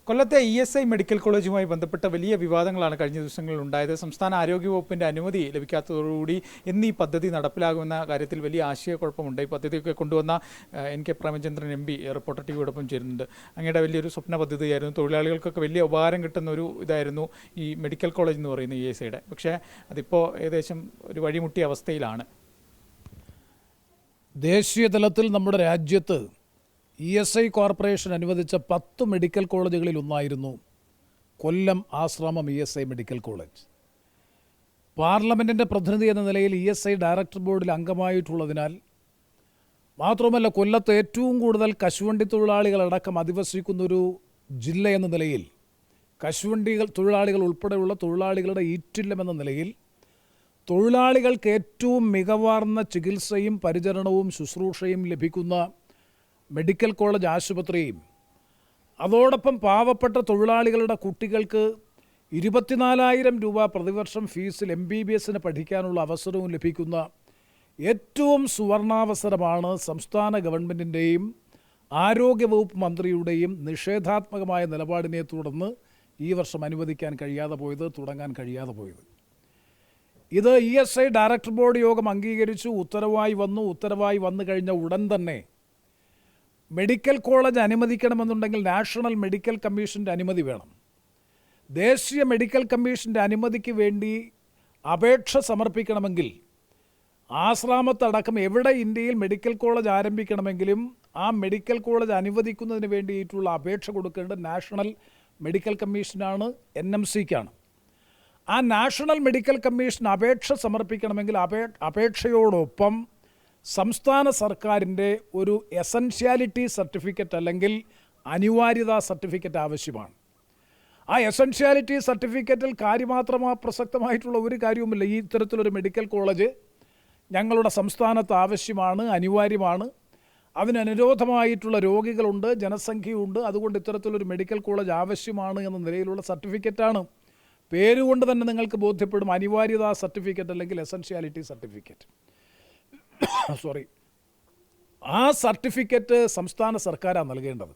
കൊല്ലത്തെ ESI medical കോളേജുമായി ബന്ധപ്പെട്ട വലിയ വിവാദങ്ങളാണ് കഴിഞ്ഞ ദിവസങ്ങളിൽ ഉണ്ടായത്. സംസ്ഥാന ആരോഗ്യവകുപ്പിന്റെ അനുമതി ലഭിക്കാത്തതോടുകൂടി എന്നീ പദ്ധതി നടപ്പിലാകുമെന്ന കാര്യത്തിൽ വലിയ ആശയക്കുഴപ്പമുണ്ട്. ഈ പദ്ധതിയൊക്കെ കൊണ്ടുവന്ന NK പ്രേമചന്ദ്രൻ MP റിപ്പോർട്ടർ ടിവിയോടൊപ്പം ചേരുന്നുണ്ട്. അങ്ങയുടെ വലിയൊരു സ്വപ്ന പദ്ധതിയായിരുന്നു, തൊഴിലാളികൾക്കൊക്കെ വലിയ ഉപകാരം കിട്ടുന്ന ഒരു ഇതായിരുന്നു ഈ മെഡിക്കൽ കോളേജ് എന്ന് പറയുന്ന ESIയുടെ. പക്ഷേ അതിപ്പോൾ ഏകദേശം ഒരു വഴിമുട്ടിയ അവസ്ഥയിലാണ്. ദേശീയ തലത്തിൽ നമ്മുടെ രാജ്യത്ത് ESI കോർപ്പറേഷൻ അനുവദിച്ച 10 മെഡിക്കൽ കോളേജുകളിൽ ഒന്നായിരുന്നു കൊല്ലം ആശ്രമം ESI മെഡിക്കൽ കോളേജ്. പാർലമെൻറ്റിൻ്റെ പ്രതിനിധി എന്ന നിലയിൽ ESI ഡയറക്ടർ ബോർഡിൽ അംഗമായിട്ടുള്ളതിനാൽ മാത്രമല്ല കൊല്ലത്ത് ഏറ്റവും കൂടുതൽ കശുവണ്ടി തൊഴിലാളികളടക്കം അധിവസിക്കുന്നൊരു ജില്ല എന്ന നിലയിൽ തൊഴിലാളികൾ ഉൾപ്പെടെയുള്ള തൊഴിലാളികളുടെ ഈറ്റില്ലം എന്ന നിലയിൽ തൊഴിലാളികൾക്ക് ഏറ്റവും മികവാർന്ന ചികിത്സയും പരിചരണവും ശുശ്രൂഷയും ലഭിക്കുന്ന മെഡിക്കൽ കോളേജ് ആശുപത്രിയും അതോടൊപ്പം പാവപ്പെട്ട തൊഴിലാളികളുടെ കുട്ടികൾക്ക് 24,000 രൂപ പ്രതിവർഷം ഫീസിൽ MBBS പഠിക്കാനുള്ള അവസരവും ലഭിക്കുന്ന ഏറ്റവും സുവർണാവസരമാണ് സംസ്ഥാന ഗവൺമെൻറ്റിൻ്റെയും ആരോഗ്യവകുപ്പ് മന്ത്രിയുടെയും നിഷേധാത്മകമായ നിലപാടിനെ തുടർന്ന് ഈ വർഷം അനുവദിക്കാൻ കഴിയാതെ പോയത്, തുടങ്ങാൻ കഴിയാതെ പോയത്. ഇത് ESI ഡയറക്ടർ ബോർഡ് യോഗം അംഗീകരിച്ചു, ഉത്തരവായി വന്നു കഴിഞ്ഞ ഉടൻ തന്നെ മെഡിക്കൽ കോളേജ് അനുവദിക്കണമെന്നുണ്ടെങ്കിൽ നാഷണൽ മെഡിക്കൽ കമ്മീഷൻ്റെ അനുമതി വേണം. ദേശീയ മെഡിക്കൽ കമ്മീഷൻ്റെ അനുമതിക്ക് വേണ്ടി അപേക്ഷ സമർപ്പിക്കണമെങ്കിൽ ആശ്രാമത്തടക്കം എവിടെ ഇന്ത്യയിൽ മെഡിക്കൽ കോളേജ് ആരംഭിക്കണമെങ്കിലും ആ മെഡിക്കൽ കോളേജ് അനുവദിക്കുന്നതിന് വേണ്ടിയിട്ടുള്ള അപേക്ഷ കൊടുക്കേണ്ടത് നാഷണൽ മെഡിക്കൽ കമ്മീഷനാണ്, NMCക്കാണ്. ആ നാഷണൽ മെഡിക്കൽ കമ്മീഷൻ അപേക്ഷ സമർപ്പിക്കണമെങ്കിൽ അപേക്ഷയോടൊപ്പം സംസ്ഥാന സർക്കാരിൻ്റെ ഒരു എസൻഷ്യാലിറ്റി സർട്ടിഫിക്കറ്റ് അല്ലെങ്കിൽ അനിവാര്യതാ സർട്ടിഫിക്കറ്റ് ആവശ്യമാണ്. ആ എസൻഷ്യാലിറ്റി സർട്ടിഫിക്കറ്റിൽ പ്രസക്തമായിട്ടുള്ള ഒരു കാര്യവുമില്ല. ഈ ഇത്തരത്തിലൊരു മെഡിക്കൽ കോളേജ് ഞങ്ങളുടെ സംസ്ഥാനത്ത് ആവശ്യമാണ്, അനിവാര്യമാണ്, അതിനനുരോധമായിട്ടുള്ള രോഗികളുണ്ട്, ജനസംഖ്യയുണ്ട്, അതുകൊണ്ട് ഇത്തരത്തിലൊരു മെഡിക്കൽ കോളേജ് ആവശ്യമാണ് എന്ന നിലയിലുള്ള സർട്ടിഫിക്കറ്റാണ്. പേരുകൊണ്ട് തന്നെ നിങ്ങൾക്ക് ബോധ്യപ്പെടും, അനിവാര്യതാ സർട്ടിഫിക്കറ്റ് അല്ലെങ്കിൽ എസൻഷ്യാലിറ്റി സർട്ടിഫിക്കറ്റ്. ആ സർട്ടിഫിക്കറ്റ് സംസ്ഥാന സർക്കാരാണ് നൽകേണ്ടത്.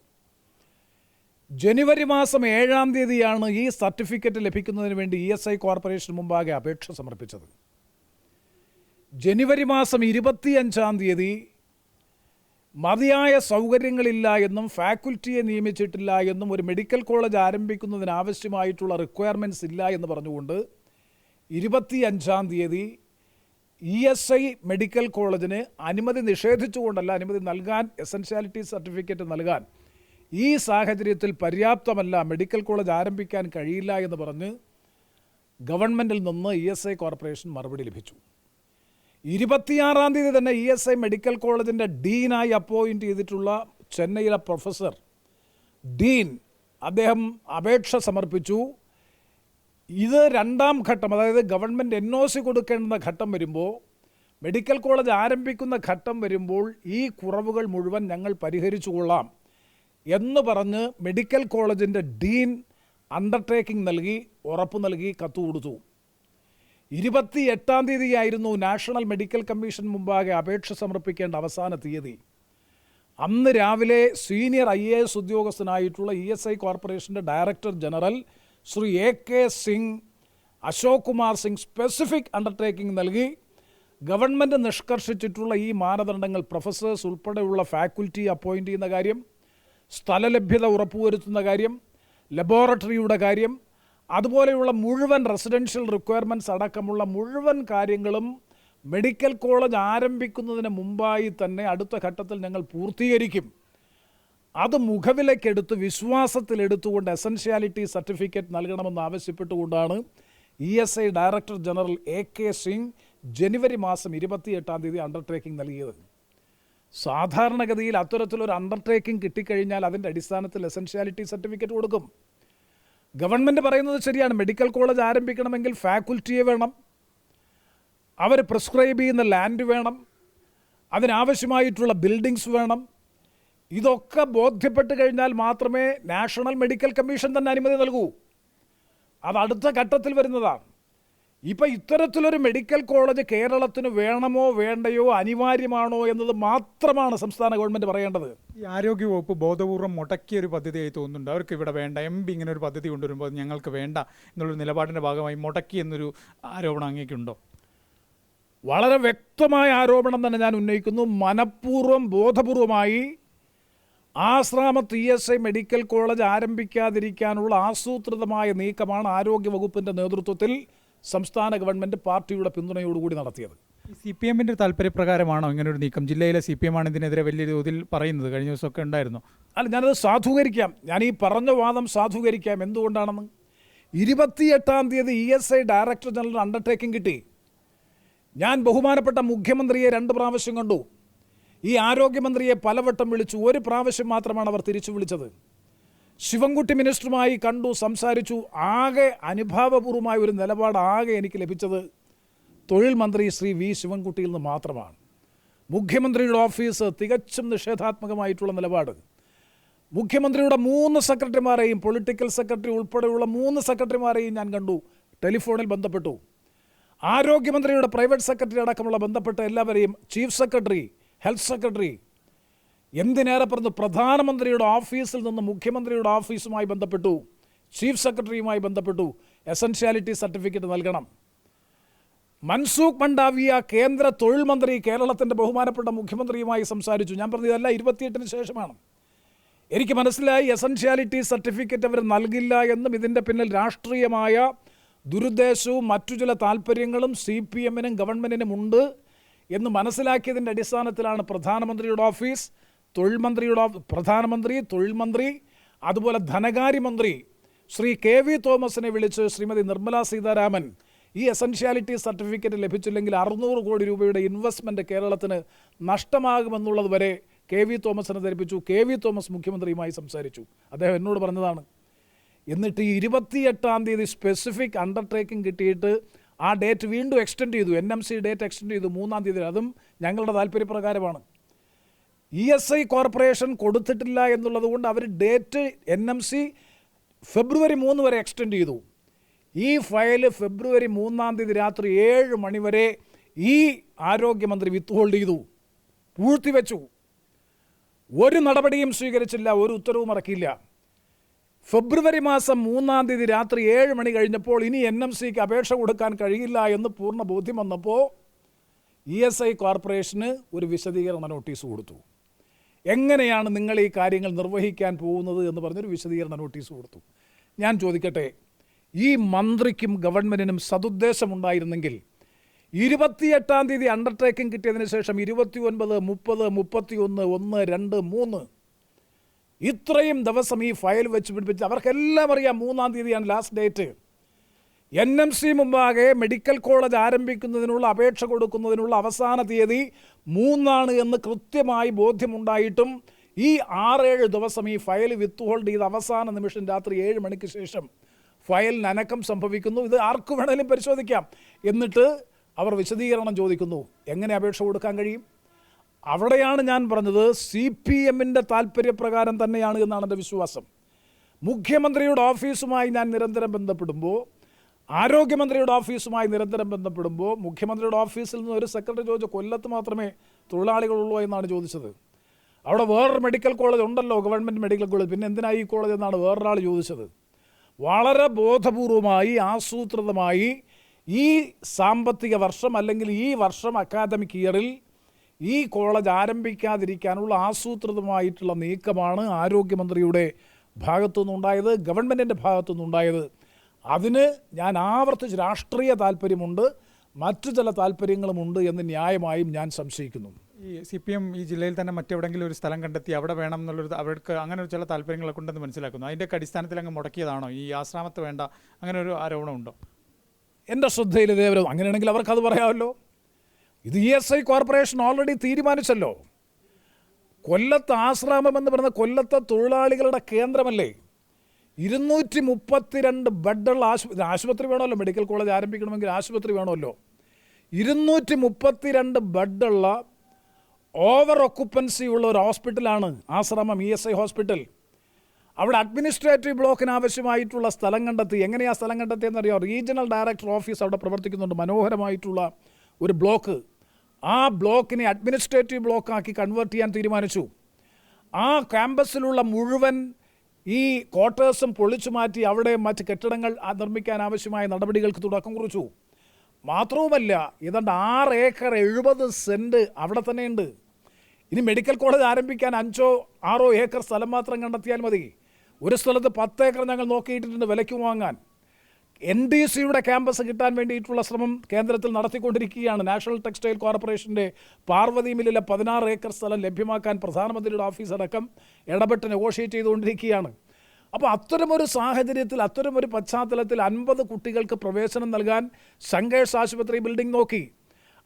ജനുവരി മാസം 7-ാം തീയതിയാണ് ഈ സർട്ടിഫിക്കറ്റ് ലഭിക്കുന്നതിന് വേണ്ടി ESI കോർപ്പറേഷൻ മുമ്പാകെ അപേക്ഷ സമർപ്പിച്ചത്. ജനുവരി മാസം 25-ാം തീയതി മതിയായ സൗകര്യങ്ങളില്ല എന്നും ഫാക്കൽറ്റിയെ നിയമിച്ചിട്ടില്ല എന്നും ഒരു മെഡിക്കൽ കോളേജ് ആരംഭിക്കുന്നതിന് ആവശ്യമായിട്ടുള്ള റിക്വയർമെൻറ്റ്സ് ഇല്ല എന്ന് പറഞ്ഞുകൊണ്ട് 25-ാം തീയതി ESI മെഡിക്കൽ കോളേജിന് അനുമതി നിഷേധിച്ചുകൊണ്ടല്ല, അനുമതി നൽകാൻ, എസൻഷ്യാലിറ്റി സർട്ടിഫിക്കറ്റ് നൽകാൻ ഈ സാഹചര്യത്തിൽ പര്യാപ്തമല്ല, മെഡിക്കൽ കോളേജ് ആരംഭിക്കാൻ കഴിയില്ല എന്ന് പറഞ്ഞ് ഗവൺമെൻറ്റിൽ നിന്ന് ESI കോർപ്പറേഷൻ മറുപടി ലഭിച്ചു. 26-ാം തീയതി തന്നെ ESI മെഡിക്കൽ കോളേജിൻ്റെ ഡീനായി അപ്പോയിൻറ്റ് ചെയ്തിട്ടുള്ള ചെന്നൈയിലെ പ്രൊഫസർ ഡീൻ അദ്ദേഹം അപേക്ഷ സമർപ്പിച്ചു. ഇത് 2-ാം ഘട്ടം, അതായത് ഗവൺമെൻറ് NOC കൊടുക്കേണ്ടുന്ന ഘട്ടം വരുമ്പോൾ, മെഡിക്കൽ കോളേജ് ആരംഭിക്കുന്ന ഘട്ടം വരുമ്പോൾ ഈ കുറവുകൾ മുഴുവൻ ഞങ്ങൾ പരിഹരിച്ചു കൊള്ളാം എന്ന് പറഞ്ഞ് മെഡിക്കൽ കോളേജിൻ്റെ ഡീൻ അണ്ടർടേക്കിംഗ് നൽകി, ഉറപ്പ് നൽകി, കത്ത് കൊടുത്തു. 28-ാം തീയതിയായിരുന്നു നാഷണൽ മെഡിക്കൽ കമ്മീഷൻ മുമ്പാകെ അപേക്ഷ സമർപ്പിക്കേണ്ട അവസാന തീയതി. അന്ന് രാവിലെ സീനിയർ IAS ഉദ്യോഗസ്ഥനായിട്ടുള്ള ESI കോർപ്പറേഷൻ്റെ director general Shri AK Singh, Ashok Kumar Singh specific undertaking നൽകി ഗവൺമെൻറ് നിഷ്കർഷിച്ചിട്ടുള്ള ഈ മാനദണ്ഡങ്ങൾ, പ്രൊഫസേഴ്സ് ഉൾപ്പെടെയുള്ള ഫാക്കൽറ്റി അപ്പോയിൻ്റ് ചെയ്യുന്ന കാര്യം, സ്ഥലലഭ്യത ഉറപ്പുവരുത്തുന്ന കാര്യം, ലബോറട്ടറിയുടെ കാര്യം, അതുപോലെയുള്ള മുഴുവൻ റെസിഡൻഷ്യൽ റിക്വയർമെൻറ്റ്സ് അടക്കമുള്ള മുഴുവൻ കാര്യങ്ങളും മെഡിക്കൽ കോളേജ് ആരംഭിക്കുന്നതിന് മുമ്പായി തന്നെ അടുത്ത ഘട്ടത്തിൽ ഞങ്ങൾ പൂർത്തീകരിക്കും. അത് മുഖവിലക്കെടുത്ത് വിശ്വാസത്തിലെടുത്തുകൊണ്ട് എസൻഷ്യാലിറ്റി സർട്ടിഫിക്കറ്റ് നൽകണമെന്ന് ആവശ്യപ്പെട്ടുകൊണ്ടാണ് ESI director general AK Singh ജനുവരി മാസം 28-ാം തീയതി അണ്ടർടേക്കിംഗ് നൽകിയത്. സാധാരണഗതിയിൽ അത്തരത്തിലൊരു അണ്ടർടേക്കിംഗ് കിട്ടിക്കഴിഞ്ഞാൽ അതിൻ്റെ അടിസ്ഥാനത്തിൽ എസൻഷ്യാലിറ്റി സർട്ടിഫിക്കറ്റ് കൊടുക്കും. ഗവൺമെൻറ് പറയുന്നത് ശരിയാണ്, മെഡിക്കൽ കോളേജ് ആരംഭിക്കണമെങ്കിൽ ഫാക്കൽറ്റിയെ വേണം, അവർ പ്രിസ്ക്രൈബ് ചെയ്യുന്ന ലാൻഡ് വേണം, അതിനാവശ്യമായിട്ടുള്ള ബിൽഡിങ്സ് വേണം. ഇതൊക്കെ ബോധ്യപ്പെട്ട് കഴിഞ്ഞാൽ മാത്രമേ നാഷണൽ മെഡിക്കൽ കമ്മീഷൻ തന്നെ അനുമതി നൽകൂ. അത് അടുത്ത ഘട്ടത്തിൽ വരുന്നതാണ്. ഇപ്പം ഇത്തരത്തിലൊരു മെഡിക്കൽ കോളേജ് കേരളത്തിന് വേണമോ വേണ്ടയോ അനിവാര്യമാണോ എന്നത് മാത്രമാണ് സംസ്ഥാന ഗവൺമെൻറ് പറയേണ്ടത്. ഈ ആരോഗ്യവകുപ്പ് ബോധപൂർവം മുടക്കിയ ഒരു പദ്ധതിയായി തോന്നുന്നുണ്ട്. അവർക്ക് ഇവിടെ വേണ്ട, MP ഇങ്ങനെ ഒരു പദ്ധതി കൊണ്ടുവരുമ്പോൾ ഞങ്ങൾക്ക് വേണ്ട എന്നുള്ളൊരു നിലപാടിൻ്റെ ഭാഗമായി മുടക്കി എന്നൊരു ആരോപണം അങ്ങേക്കുണ്ടോ? വളരെ വ്യക്തമായ ആരോപണം തന്നെ ഞാൻ ഉന്നയിക്കുന്നു. മനഃപൂർവ്വം ബോധപൂർവമായി ആശ്രാമത്ത് ESI മെഡിക്കൽ കോളേജ് ആരംഭിക്കാതിരിക്കാനുള്ള ആസൂത്രിതമായ നീക്കമാണ് ആരോഗ്യവകുപ്പിൻ്റെ നേതൃത്വത്തിൽ സംസ്ഥാന ഗവൺമെൻറ് പാർട്ടിയുടെ പിന്തുണയോടുകൂടി നടത്തിയത്. CPM-ൻ്റെ താല്പര്യപ്രകാരമാണോ ഇങ്ങനൊരു നീക്കം? ജില്ലയിലെ CPM ആണ് ഇതിനെതിരെ വലിയ തോതിൽ പറയുന്നത്. കഴിഞ്ഞ ദിവസമൊക്കെ ഉണ്ടായിരുന്നു. അല്ല, ഞാനത് സാധൂകരിക്കാം. ഞാൻ ഈ പറഞ്ഞ വാദം സാധൂകരിക്കാം. എന്തുകൊണ്ടാണെന്ന് 28-ാം തീയതി ESI ഡയറക്ടർ ജനറൽ അണ്ടർടേക്കിംഗ് കിട്ടി. ഞാൻ ബഹുമാനപ്പെട്ട മുഖ്യമന്ത്രിയെ 2 പ്രാവശ്യം കണ്ടു. ഈ ആരോഗ്യമന്ത്രിയെ പലവട്ടം വിളിച്ചു. ഒരു പ്രാവശ്യം മാത്രമാണ് അവർ തിരിച്ചു വിളിച്ചത്. ശിവൻകുട്ടി മിനിസ്റ്ററുമായി കണ്ടു, സംസാരിച്ചു. ആകെ അനുഭാവപൂർവമായ ഒരു നിലപാട് ആകെ എനിക്ക് ലഭിച്ചത് തൊഴിൽ മന്ത്രി ശ്രീ V ശിവൻകുട്ടിയിൽ നിന്ന് മാത്രമാണ്. മുഖ്യമന്ത്രിയുടെ ഓഫീസ് തികച്ചും നിഷേധാത്മകമായിട്ടുള്ള നിലപാട്. മുഖ്യമന്ത്രിയുടെ 3 സെക്രട്ടറിമാരെയും, പൊളിറ്റിക്കൽ സെക്രട്ടറി ഉൾപ്പെടെയുള്ള 3 സെക്രട്ടറിമാരെയും ഞാൻ കണ്ടു, ടെലിഫോണിൽ ബന്ധപ്പെട്ടു. ആരോഗ്യമന്ത്രിയുടെ പ്രൈവറ്റ് സെക്രട്ടറി അടക്കമുള്ള ബന്ധപ്പെട്ട എല്ലാവരെയും, ചീഫ് സെക്രട്ടറി, ഹെൽത്ത് സെക്രട്ടറി, എന്തിനേറെ പറഞ്ഞു പ്രധാനമന്ത്രിയുടെ ഓഫീസിൽ നിന്ന് മുഖ്യമന്ത്രിയുടെ ഓഫീസുമായി ബന്ധപ്പെട്ടു, ചീഫ് സെക്രട്ടറിയുമായി ബന്ധപ്പെട്ടു. എസൻഷ്യാലിറ്റി സർട്ടിഫിക്കറ്റ് നൽകണം. മൻസൂഖ് മണ്ഡാവിയ കേന്ദ്ര തൊഴിൽ മന്ത്രി കേരളത്തിൻ്റെ ബഹുമാനപ്പെട്ട മുഖ്യമന്ത്രിയുമായി സംസാരിച്ചു. ഞാൻ പറഞ്ഞു ഇതല്ല 28-ന് ശേഷമാണ്. എനിക്ക് മനസ്സിലായി എസൻഷ്യാലിറ്റി സർട്ടിഫിക്കറ്റ് അവർ നൽകില്ല എന്നും ഇതിൻ്റെ പിന്നിൽ രാഷ്ട്രീയമായ ദുരുദ്ദേശവും മറ്റു ചില താല്പര്യങ്ങളും CPM-നും ഗവൺമെൻറ്റിനും ഉണ്ട് എന്ന് മനസ്സിലാക്കിയതിൻ്റെ അടിസ്ഥാനത്തിലാണ് പ്രധാനമന്ത്രിയുടെ ഓഫീസ്, പ്രധാനമന്ത്രി, തൊഴിൽ മന്ത്രി, അതുപോലെ ധനകാര്യമന്ത്രി ശ്രീ KV തോമസിനെ വിളിച്ച് ശ്രീമതി നിർമ്മല സീതാരാമൻ ഈ എസൻഷ്യാലിറ്റി സർട്ടിഫിക്കറ്റ് ലഭിച്ചില്ലെങ്കിൽ 600 കോടി രൂപയുടെ ഇൻവെസ്റ്റ്മെൻറ്റ് കേരളത്തിന് നഷ്ടമാകുമെന്നുള്ളത് വരെ KV തോമസിനെ ധരിപ്പിച്ചു. KV തോമസ് മുഖ്യമന്ത്രിയുമായി സംസാരിച്ചു. അദ്ദേഹം എന്നോട് പറഞ്ഞതാണ്. എന്നിട്ട് 28-ാം തീയതി സ്പെസിഫിക് അണ്ടർടേക്കിംഗ് കിട്ടിയിട്ട് ആ ഡേറ്റ് വീണ്ടും എക്സ്റ്റെൻഡ് ചെയ്തു. NMC ഡേറ്റ് എക്സ്റ്റെൻഡ് ചെയ്തു 3-ാം തീയതി. അതും ഞങ്ങളുടെ താല്പര്യപ്രകാരമാണ്. ESI കോർപ്പറേഷൻ കൊടുത്തിട്ടില്ല എന്നുള്ളത് കൊണ്ട് അവർ ഡേറ്റ് NMC ഫെബ്രുവരി 3 വരെ എക്സ്റ്റെൻഡ് ചെയ്തു. ഈ ഫയൽ ഫെബ്രുവരി 3-ാം തീയതി രാത്രി 7 മണി വരെ ഈ ആരോഗ്യമന്ത്രി വിത്ത് ചെയ്തു, പൂഴ്ത്തിവെച്ചു. ഒരു നടപടിയും സ്വീകരിച്ചില്ല, ഒരു ഉത്തരവും ഇറക്കിയില്ല. ഫെബ്രുവരി മാസം 3-ാം തീയതി രാത്രി 7 മണി കഴിഞ്ഞപ്പോൾ ഇനി NMCക്ക് അപേക്ഷ കൊടുക്കാൻ കഴിയില്ല എന്ന് പൂർണ്ണ ബോധ്യം വന്നപ്പോൾ ESI കോർപ്പറേഷന് ഒരു വിശദീകരണ നോട്ടീസ് കൊടുത്തു. എങ്ങനെയാണ് നിങ്ങൾ ഈ കാര്യങ്ങൾ നിർവഹിക്കാൻ പോകുന്നത് എന്ന് പറഞ്ഞൊരു വിശദീകരണ നോട്ടീസ് കൊടുത്തു. ഞാൻ ചോദിക്കട്ടെ, ഈ മന്ത്രിക്കും ഗവൺമെൻറ്റിനും സതുദ്ദേശമുണ്ടായിരുന്നെങ്കിൽ 28-ാം തീയതി അണ്ടർടേക്കിംഗ് കിട്ടിയതിന് ശേഷം 29, 30, 31, 1, 2, 3 ഇത്രയും ദിവസം ഈ ഫയൽ വെച്ച് പിടിപ്പിച്ച് അവർക്കെല്ലാം അറിയാം 3-ാം തീയതിയാണ് ലാസ്റ്റ് ഡേറ്റ്. NMC മുമ്പാകെ മെഡിക്കൽ കോളേജ് ആരംഭിക്കുന്നതിനുള്ള അപേക്ഷ കൊടുക്കുന്നതിനുള്ള അവസാന തീയതി 3 എന്ന് കൃത്യമായി ബോധ്യമുണ്ടായിട്ടും ഈ 6-7 ദിവസം ഈ ഫയൽ വിത്ത് ചെയ്ത് അവസാന നിമിഷം രാത്രി 7 മണിക്ക് ശേഷം ഫയലിന് അനക്കം സംഭവിക്കുന്നു. ഇത് ആർക്കു വേണമെങ്കിലും പരിശോധിക്കാം. എന്നിട്ട് അവർ വിശദീകരണം ചോദിക്കുന്നു. എങ്ങനെ അപേക്ഷ കൊടുക്കാൻ കഴിയും? അവിടെയാണ് ഞാൻ പറഞ്ഞത് CPM-ൻ്റെ താല്പര്യപ്രകാരം തന്നെയാണ് എന്നാണ് എൻ്റെ വിശ്വാസം. മുഖ്യമന്ത്രിയുടെ ഓഫീസുമായി ഞാൻ നിരന്തരം ബന്ധപ്പെടുമ്പോൾ, ആരോഗ്യമന്ത്രിയുടെ ഓഫീസുമായി നിരന്തരം ബന്ധപ്പെടുമ്പോൾ മുഖ്യമന്ത്രിയുടെ ഓഫീസിൽ നിന്ന് ഒരു സെക്രട്ടറി ചോദിച്ചു കൊല്ലത്ത് മാത്രമേ തൊഴിലാളികളുള്ളൂ എന്നാണ് ചോദിച്ചത്. അവിടെ വേറൊരു മെഡിക്കൽ കോളേജ് ഉണ്ടല്ലോ, ഗവൺമെൻറ് മെഡിക്കൽ കോളേജ്, പിന്നെ എന്തിനായി ഈ കോളേജ് എന്നാണ് വേറൊരാൾ ചോദിച്ചത്. വളരെ ബോധപൂർവമായി ആസൂത്രിതമായി ഈ സാമ്പത്തിക വർഷം അല്ലെങ്കിൽ ഈ വർഷം അക്കാദമിക് ഇയറിൽ ഈ കോളേജ് ആരംഭിക്കാതിരിക്കാനുള്ള ആസൂത്രിതമായിട്ടുള്ള നീക്കമാണ് ആരോഗ്യമന്ത്രിയുടെ ഭാഗത്തുനിന്നുണ്ടായത്, ഗവൺമെൻറ്റിൻ്റെ ഭാഗത്തുനിന്നുണ്ടായത്. അതിന് ഞാൻ ആവർത്തിച്ച് രാഷ്ട്രീയ താല്പര്യമുണ്ട്, മറ്റു ചില താല്പര്യങ്ങളുമുണ്ട് എന്ന് ന്യായമായും ഞാൻ സംശയിക്കുന്നു. ഈ CPM ഈ ജില്ലയിൽ തന്നെ മറ്റെവിടെയെങ്കിലും ഒരു സ്ഥലം കണ്ടെത്തി അവിടെ വേണം എന്നുള്ളൊരു അവർക്ക് അങ്ങനെ ചില താല്പര്യങ്ങളൊക്കെ ഉണ്ടെന്ന് മനസ്സിലാക്കുന്നു. അതിൻ്റെയൊക്കെ അടിസ്ഥാനത്തിൽ അങ്ങ് മുടക്കിയതാണോ? ഈ ആശ്രാമത്ത് വേണ്ട അങ്ങനെ ഒരു ആരോപണമുണ്ടോ? എൻ്റെ ശ്രദ്ധയിൽ ഇതേവരും അങ്ങനെയാണെങ്കിൽ അവർക്കത് പറയാമല്ലോ. ഇത് ESI കോർപ്പറേഷൻ ഓൾറെഡി തീരുമാനിച്ചല്ലോ. കൊല്ലത്ത് ആശ്രാമം എന്ന് പറയുന്ന കൊല്ലത്തെ തൊഴിലാളികളുടെ കേന്ദ്രമല്ലേ. 232 ബെഡുള്ള ആശുപത്രി വേണമല്ലോ, മെഡിക്കൽ കോളേജ് ആരംഭിക്കണമെങ്കിൽ ആശുപത്രി വേണമല്ലോ. 232 ബെഡുള്ള ഓവർ ഒക്കുപ്പൻസി ഉള്ള ഒരു ഹോസ്പിറ്റലാണ് ആശ്രാമം ESI ഹോസ്പിറ്റൽ. അവിടെ അഡ്മിനിസ്ട്രേറ്റീവ് ബ്ലോക്കിന് ആവശ്യമായിട്ടുള്ള സ്ഥലം കണ്ടെത്തി. എങ്ങനെയാണ് സ്ഥലം കണ്ടെത്തിയെന്നറിയോ? റീജിയണൽ ഡയറക്ടർ ഓഫീസ് അവിടെ പ്രവർത്തിക്കുന്നുണ്ട്, മനോഹരമായിട്ടുള്ള ഒരു ബ്ലോക്ക്. ആ ബ്ലോക്കിനെ അഡ്മിനിസ്ട്രേറ്റീവ് ബ്ലോക്കാക്കി കൺവേർട്ട് ചെയ്യാൻ തീരുമാനിച്ചു. ആ ക്യാമ്പസിലുള്ള മുഴുവൻ ഈ ക്വാർട്ടേഴ്സും പൊളിച്ചു മാറ്റി അവിടെ മറ്റ് കെട്ടിടങ്ങൾ നിർമ്മിക്കാൻ ആവശ്യമായ നടപടികൾക്ക് തുടക്കം കുറിച്ചു. മാത്രവുമല്ല, ഏതാണ്ട് 6 ഏക്കർ 70 സെൻറ്റ് അവിടെ തന്നെയുണ്ട്. ഇനി മെഡിക്കൽ കോളേജ് ആരംഭിക്കാൻ 5-6 ഏക്കർ സ്ഥലം മാത്രം കണ്ടെത്തിയാൽ മതി. ഒരു സ്ഥലത്ത് 10 ഏക്കർ ഞങ്ങൾ നോക്കിയിട്ടുണ്ട് വിലയ്ക്ക് വാങ്ങാൻ. NDCയുടെ ക്യാമ്പസ് കിട്ടാൻ വേണ്ടിയിട്ടുള്ള ശ്രമം കേന്ദ്രത്തിൽ നടത്തിക്കൊണ്ടിരിക്കുകയാണ്. നാഷണൽ ടെക്സ്റ്റൈൽ കോർപ്പറേഷൻ്റെ പാർവതി മില്ലിലെ 16 ഏക്കർ സ്ഥലം ലഭ്യമാക്കാൻ പ്രധാനമന്ത്രിയുടെ ഓഫീസ് അടക്കം ഇടപെട്ട് നെഗോഷിയേറ്റ് ചെയ്തുകൊണ്ടിരിക്കുകയാണ്. അപ്പോൾ അത്തരമൊരു സാഹചര്യത്തിൽ, അത്തരമൊരു പശ്ചാത്തലത്തിൽ 50 കുട്ടികൾക്ക് പ്രവേശനം നൽകാൻ ശങ്കേഴ്സ് ആശുപത്രി ബിൽഡിംഗ് നോക്കി.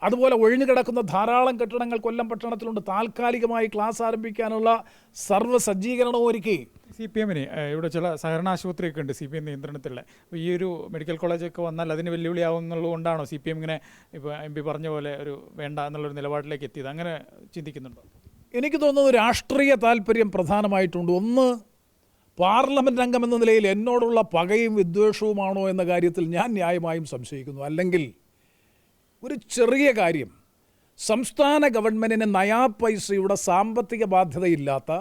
അതുപോലെ ഒഴിഞ്ഞുകിടക്കുന്ന ധാരാളം കെട്ടിടങ്ങൾ കൊല്ലം പട്ടണത്തിലുണ്ട്. താൽക്കാലികമായി ക്ലാസ് ആരംഭിക്കാനുള്ള സർവ്വ സജ്ജീകരണവും ഒരുക്കി. CPM ഇവിടെ ചില സഹകരണ ആശുപത്രിയൊക്കെ ഉണ്ട് CPM നിയന്ത്രണത്തിലുള്ള. അപ്പോൾ ഈ ഒരു മെഡിക്കൽ കോളേജൊക്കെ വന്നാൽ അതിന് വെല്ലുവിളിയാവും എന്നുള്ളതുകൊണ്ടാണോ CPM ഇങ്ങനെ ഇപ്പോൾ MP പറഞ്ഞ പോലെ ഒരു വേണ്ട എന്നുള്ളൊരു നിലപാടിലേക്ക് എത്തിയത്? അങ്ങനെ ചിന്തിക്കുന്നുണ്ടോ? എനിക്ക് തോന്നുന്നത് രാഷ്ട്രീയ താല്പര്യം പ്രധാനമായിട്ടുണ്ട്. ഒന്ന്, പാർലമെൻറ്റ് അംഗമെന്ന നിലയിൽ എന്നോടുള്ള പകയും വിദ്വേഷവുമാണോ എന്ന കാര്യത്തിൽ ഞാൻ ന്യായമായും സംശയിക്കുന്നു. അല്ലെങ്കിൽ ഒരു ചെറിയ കാര്യം, സംസ്ഥാന ഗവൺമെൻറ്റിന് നയാ പൈസയുടെ സാമ്പത്തിക ബാധ്യതയില്ലാത്ത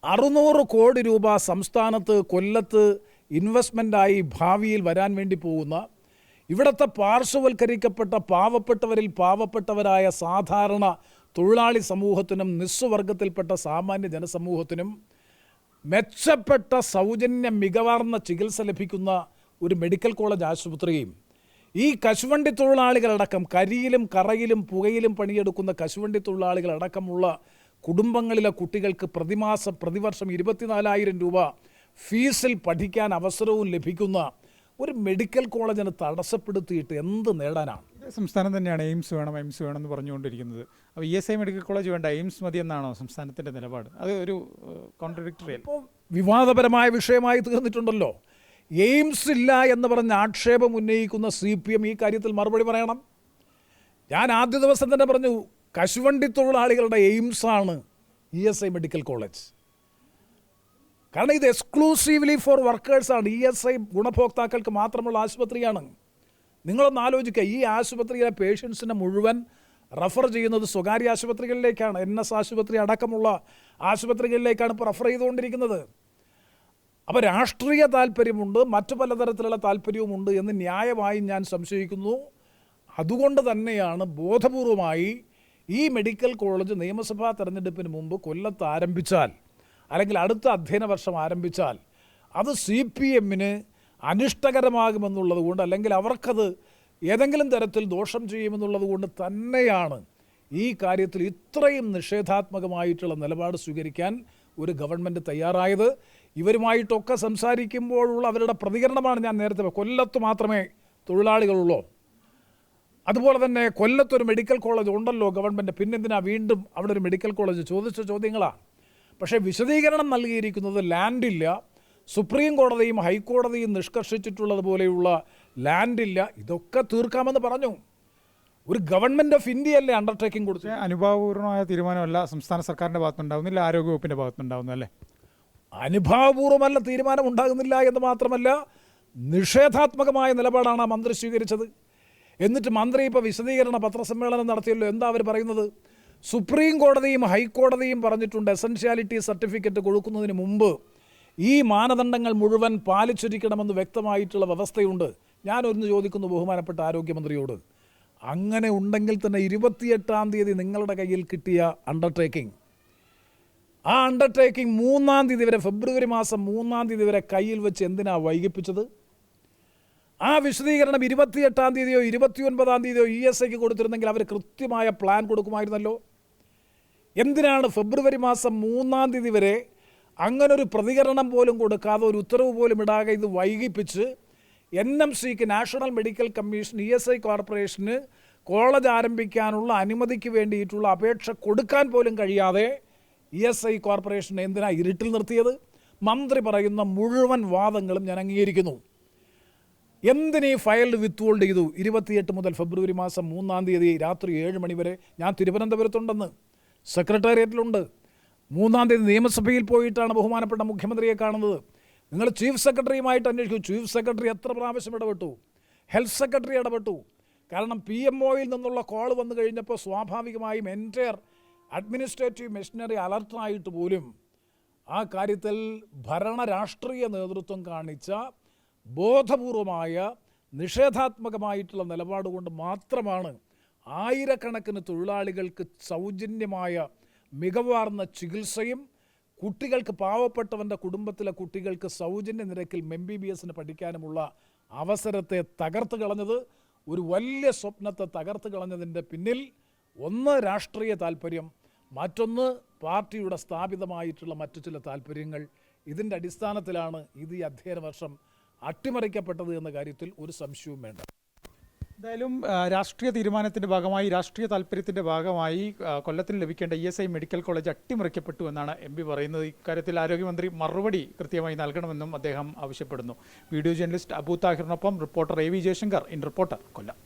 600 കോടി രൂപ സംസ്ഥാനത്ത് കൊല്ലത്ത് ഇൻവെസ്റ്റ്മെൻറ്റായി ഭാവിയിൽ വരാൻ വേണ്ടി പോകുന്ന, ഇവിടുത്തെ പാർശ്വവൽക്കരിക്കപ്പെട്ട പാവപ്പെട്ടവരിൽ പാവപ്പെട്ടവരായ സാധാരണ തൊഴിലാളി സമൂഹത്തിനും നിസ്വവർഗത്തിൽപ്പെട്ട സാമാന്യ ജനസമൂഹത്തിനും മെച്ചപ്പെട്ട സൗജന്യ മികവാർന്ന ചികിത്സ ലഭിക്കുന്ന ഒരു മെഡിക്കൽ കോളേജ് ആശുപത്രിയും, ഈ കശുവണ്ടി തൊഴിലാളികളടക്കം കരിയിലും കറയിലും പുകയിലും പണിയെടുക്കുന്ന കശുവണ്ടി തൊഴിലാളികളടക്കമുള്ള കുടുംബങ്ങളിലെ കുട്ടികൾക്ക് പ്രതിവർഷം 24,000 രൂപ ഫീസിൽ പഠിക്കാൻ അവസരവും ലഭിക്കുന്ന ഒരു മെഡിക്കൽ കോളേജിനെ തടസ്സപ്പെടുത്തിയിട്ട് എന്ത് നേടാനാണ്? സംസ്ഥാനം തന്നെയാണ് എയിംസ് വേണം എന്ന് പറഞ്ഞുകൊണ്ടിരിക്കുന്നത്. അപ്പോൾ ESI മെഡിക്കൽ കോളേജ് വേണ്ട, എയിംസ് മതി എന്നാണോ സംസ്ഥാനത്തിൻ്റെ നിലപാട്? അത് ഒരു കോൺട്രഡിക്ടറി. ഇപ്പോൾ വിവാദപരമായ വിഷയമായി തീർന്നിട്ടുണ്ടല്ലോ. എയിംസ് ഇല്ല എന്ന് പറഞ്ഞ് ആക്ഷേപം ഉന്നയിക്കുന്ന CPM ഈ കാര്യത്തിൽ മറുപടി പറയണം. ഞാൻ ആദ്യ ദിവസം തന്നെ പറഞ്ഞു, കശുവണ്ടി തൊഴിലാളികളുടെ എയിംസാണ് ESI മെഡിക്കൽ കോളേജ്. കാരണം ഇത് എക്സ്ക്ലൂസീവ്ലി ഫോർ വർക്കേഴ്സാണ്. ESI ഗുണഭോക്താക്കൾക്ക് മാത്രമുള്ള ആശുപത്രിയാണ്. നിങ്ങളൊന്ന് ആലോചിക്കുക, ഈ ആശുപത്രിയിലെ പേഷ്യൻസിനെ മുഴുവൻ റഫർ ചെയ്യുന്നത് സ്വകാര്യ ആശുപത്രികളിലേക്കാണ്. NS ആശുപത്രി അടക്കമുള്ള ആശുപത്രികളിലേക്കാണ് ഇപ്പോൾ റഫർ ചെയ്തുകൊണ്ടിരിക്കുന്നത്. അപ്പോൾ രാഷ്ട്രീയ താല്പര്യമുണ്ട്, മറ്റു പലതരത്തിലുള്ള താല്പര്യവുമുണ്ട് എന്ന് ന്യായമായും ഞാൻ സംശയിക്കുന്നു. അതുകൊണ്ട് തന്നെയാണ് ബോധപൂർവമായി ഈ മെഡിക്കൽ കോളേജ് നിയമസഭാ തെരഞ്ഞെടുപ്പിന് മുമ്പ് കൊല്ലത്ത് ആരംഭിച്ചാൽ, അല്ലെങ്കിൽ അടുത്ത അധ്യയന വർഷം ആരംഭിച്ചാൽ അത് CPMന് അനിഷ്ടകരമാകുമെന്നുള്ളത് കൊണ്ട്, അല്ലെങ്കിൽ അവർക്കത് ഏതെങ്കിലും തരത്തിൽ ദോഷം ചെയ്യുമെന്നുള്ളത് കൊണ്ട് തന്നെയാണ് ഈ കാര്യത്തിൽ ഇത്രയും നിഷേധാത്മകമായിട്ടുള്ള നിലപാട് സ്വീകരിക്കാൻ ഒരു ഗവൺമെൻറ് തയ്യാറായത്. ഇവരുമായിട്ടൊക്കെ സംസാരിക്കുമ്പോഴുള്ള അവരുടെ പ്രതികരണമാണ് ഞാൻ നേരത്തെ, കൊല്ലത്ത് മാത്രമേ തൊഴിലാളികളുള്ളൂ, അതുപോലെ തന്നെ കൊല്ലത്തൊരു മെഡിക്കൽ കോളേജ് ഉണ്ടല്ലോ ഗവൺമെൻറ്, പിന്നെന്തിനാ വീണ്ടും അവിടെ ഒരു മെഡിക്കൽ കോളേജ്? ചോദിച്ച ചോദ്യങ്ങളാണ്. പക്ഷേ വിശദീകരണം നൽകിയിരിക്കുന്നത് ലാൻഡില്ല, സുപ്രീം കോടതിയും ഹൈക്കോടതിയും നിഷ്കർഷിച്ചിട്ടുള്ളതുപോലെയുള്ള ലാൻഡില്ല, ഇതൊക്കെ തീർക്കാമെന്ന് പറഞ്ഞു. ഒരു ഗവൺമെൻറ് ഓഫ് ഇന്ത്യയല്ലേ അണ്ടർടേക്കിംഗ് കൊടുത്തു. അനുഭാവപൂർവമായ തീരുമാനമല്ല സംസ്ഥാന സർക്കാരിൻ്റെ ഭാഗത്തുണ്ടാകുന്നില്ല, ആരോഗ്യവകുപ്പിൻ്റെ ഭാഗത്തുണ്ടാകുന്നല്ലേ? അനുഭാവപൂർവ്വമല്ല തീരുമാനം ഉണ്ടാകുന്നില്ല എന്ന് മാത്രമല്ല, നിഷേധാത്മകമായ നിലപാടാണ് ആ മന്ത്രി സ്വീകരിച്ചത്. എന്നിട്ട് മന്ത്രി ഇപ്പോൾ വിശദീകരണ പത്രസമ്മേളനം നടത്തിയല്ലോ. എന്താ അവർ പറയുന്നത്? സുപ്രീം കോടതിയും ഹൈക്കോടതിയും പറഞ്ഞിട്ടുണ്ട് എസൻഷ്യാലിറ്റി സർട്ടിഫിക്കറ്റ് കൊടുക്കുന്നതിന് മുമ്പ് ഈ മാനദണ്ഡങ്ങൾ മുഴുവൻ പാലിച്ചിരിക്കണമെന്ന് വ്യക്തമായിട്ടുള്ള വ്യവസ്ഥയുണ്ട്. ഞാനൊന്ന് ചോദിക്കുന്നു ബഹുമാനപ്പെട്ട ആരോഗ്യമന്ത്രിയോട്, അങ്ങനെ ഉണ്ടെങ്കിൽ തന്നെ 28-ാം തീയതി നിങ്ങളുടെ കയ്യിൽ കിട്ടിയ അണ്ടർടേക്കിംഗ്, ആ അണ്ടർടേക്കിംഗ് 3-ാം തീയതി വരെ, ഫെബ്രുവരി മാസം 3-ാം തീയതി വരെ കയ്യിൽ വെച്ച് എന്തിനാണ് വൈകിപ്പിച്ചത്? ആ വിശദീകരണം 28-ാം തീയതിയോ 29-ാം തീയതിയോ ESIക്ക് കൊടുത്തിരുന്നെങ്കിൽ അവർ കൃത്യമായ പ്ലാൻ കൊടുക്കുമായിരുന്നല്ലോ. എന്തിനാണ് ഫെബ്രുവരി മാസം 3-ാം തീയതി വരെ അങ്ങനൊരു പ്രതികരണം പോലും കൊടുക്കാതെ, ഒരു ഉത്തരവ് പോലും ഇടാതെ ഇത് വൈകിപ്പിച്ച് NMCക്ക്, നാഷണൽ മെഡിക്കൽ കമ്മീഷൻ, ESI കോർപ്പറേഷന് കോളേജ് ആരംഭിക്കാനുള്ള അനുമതിക്ക് വേണ്ടിയിട്ടുള്ള അപേക്ഷ കൊടുക്കാൻ പോലും കഴിയാതെ ESI കോർപ്പറേഷനെ എന്തിനാ ഇരുട്ടിൽ നിർത്തിയത്? മന്ത്രി പറയുന്ന മുഴുവൻ വാദങ്ങളും ഞാൻ അംഗീകരിക്കുന്നു. എന്തിനീ ഫയൽ വിത്ത്ഹോൾഡ് ചെയ്തു? 28 മുതൽ ഫെബ്രുവരി മാസം 3-ാം തീയതി രാത്രി 7 മണി വരെ ഞാൻ തിരുവനന്തപുരത്തുണ്ടെന്ന്, സെക്രട്ടേറിയറ്റിലുണ്ട്. 3-ാം തീയതി നിയമസഭയിൽ പോയിട്ടാണ് ബഹുമാനപ്പെട്ട മുഖ്യമന്ത്രിയെ കാണുന്നത്. നിങ്ങൾ ചീഫ് സെക്രട്ടറിയുമായിട്ട് അന്വേഷിക്കും. ചീഫ് സെക്രട്ടറി എത്ര പ്രാവശ്യം ഇടപെട്ടു, ഹെൽത്ത് സെക്രട്ടറി ഇടപെട്ടു. കാരണം PMOയിൽ നിന്നുള്ള കോൾ വന്നു കഴിഞ്ഞപ്പോൾ സ്വാഭാവികമായും എൻറ്റയർ അഡ്മിനിസ്ട്രേറ്റീവ് മെഷീനറി അലർട്ടായിട്ട് പോലും ആ കാര്യത്തിൽ ഭരണ രാഷ്ട്രീയ നേതൃത്വം കാണിച്ച ബോധപൂർവമായ നിഷേധാത്മകമായിട്ടുള്ള നിലപാട് കൊണ്ട് മാത്രമാണ് ആയിരക്കണക്കിന് തൊഴിലാളികൾക്ക് സൗജന്യമായ മികവാർന്ന ചികിത്സയും കുട്ടികൾക്ക്, പാവപ്പെട്ടവൻ്റെ കുടുംബത്തിലെ കുട്ടികൾക്ക് സൗജന്യ നിരക്കിൽ MBBS പഠിക്കാനുമുള്ള അവസരത്തെ തകർത്ത് കളഞ്ഞത്. ഒരു വലിയ സ്വപ്നത്തെ തകർത്ത് കളഞ്ഞതിൻ്റെ പിന്നിൽ ഒന്ന് രാഷ്ട്രീയ താല്പര്യം, മറ്റൊന്ന് പാർട്ടിയുടെ സ്ഥാപിതമായിട്ടുള്ള മറ്റു ചില താല്പര്യങ്ങൾ. ഇതിൻ്റെ അടിസ്ഥാനത്തിലാണ് ഇത് ഈ അധ്യയന വർഷം അട്ടിമറിക്കപ്പെട്ടത് എന്ന കാര്യത്തിൽ ഒരു സംശയവും വേണ്ട. എന്തായാലും രാഷ്ട്രീയ തീരുമാനത്തിൻ്റെ ഭാഗമായി, രാഷ്ട്രീയ താല്പര്യത്തിൻ്റെ ഭാഗമായി കൊല്ലത്തിന് ലഭിക്കേണ്ട ESI മെഡിക്കൽ കോളേജ് അട്ടിമറിക്കപ്പെട്ടു എന്നാണ് MP പറയുന്നത്. ഇക്കാര്യത്തിൽ ആരോഗ്യമന്ത്രി മറുപടി കൃത്യമായി നൽകണമെന്നും അദ്ദേഹം ആവശ്യപ്പെടുന്നു. വീഡിയോ ജേർണലിസ്റ്റ് അബു താഹിറിനൊപ്പം reporter AV Jayashankar, in reporter, Kollam.